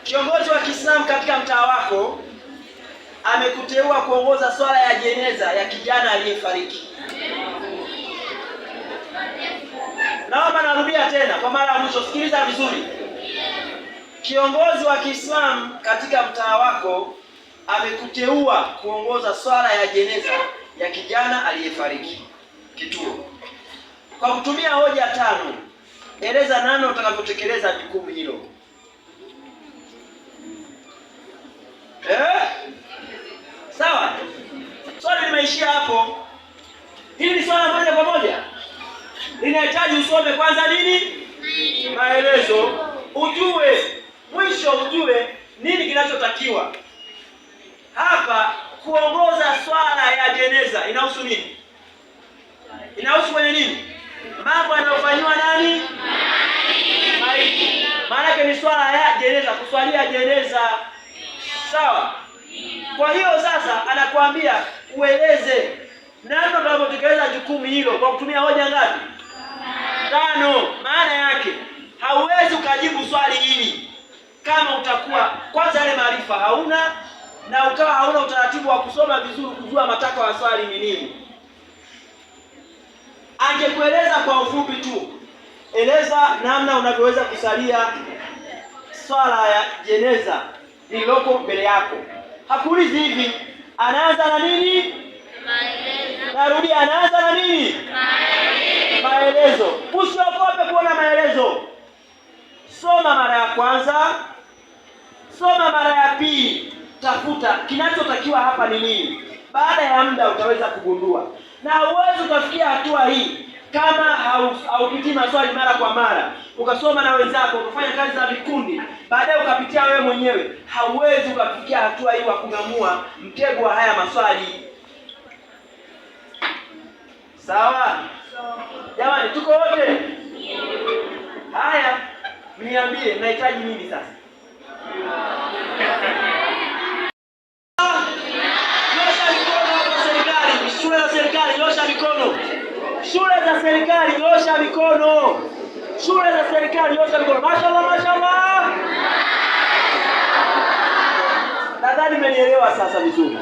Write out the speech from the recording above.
Kiongozi wa Kiislamu katika mtaa wako amekuteua kuongoza swala ya jeneza ya kijana aliyefariki. Naomba narudia tena kwa mara ya mwisho, sikiliza vizuri. Kiongozi wa Kiislamu katika mtaa wako amekuteua kuongoza swala ya jeneza ya kijana aliyefariki kituo. Kwa kutumia hoja 5, eleza nani utakavyotekeleza jukumu hilo. Sawa? Swali limeishia hapo. Hili ni swala moja kwa moja. Linahitaji usome kwanza nini? Maelezo. Ujue, mwisho ujue nini kinachotakiwa. Hapa kuongoza swala ya jeneza inahusu nini? Inahusu kwenye nini? Mambo yanayofanywa nani? Maiti. Maana yake ni swala ya jeneza, kuswalia jeneza. Sawa? Kwa hiyo sasa anakuambia ueleze namna unavyotekeleza jukumu hilo kwa kutumia hoja ngapi? 5. Maana yake hauwezi ukajibu swali hili kama utakuwa kwanza yale maarifa hauna na ukawa hauna utaratibu wa kusoma vizuri kujua matakwa ya swali ni nini. Angekueleza kwa ufupi tu, eleza namna unavyoweza kusalia swala ya jeneza lililoko mbele yako. Hakuulizi hivi, anaanza na nini? Maelezo. Narudi, anaanza na nini? Maelezo. Usiogope kuona maelezo. Soma mara ya kwanza, soma mara ya pili, tafuta kinachotakiwa hapa ni nini. Baada ya muda utaweza kugundua. Na huwezi ukafikia hatua hii kama haupitii maswali mara kwa mara, ukasoma na wenzako, ukafanya kazi za vikundi, baadaye ukapitia wewe mwenyewe. Hauwezi ukafikia hatua hii wa kung'amua mtego wa haya maswali. Sawa? Jamani, tuko wote? Haya, mniambie mnahitaji nini sasa? Nyosha mikono kwa serikali, shule za serikali, nyosha mikono. Shule za serikali, nyosha mikono. Shule za serikali, nyosha mikono. Mashallah, mashallah. Nadhani mmenielewa sasa vizuri.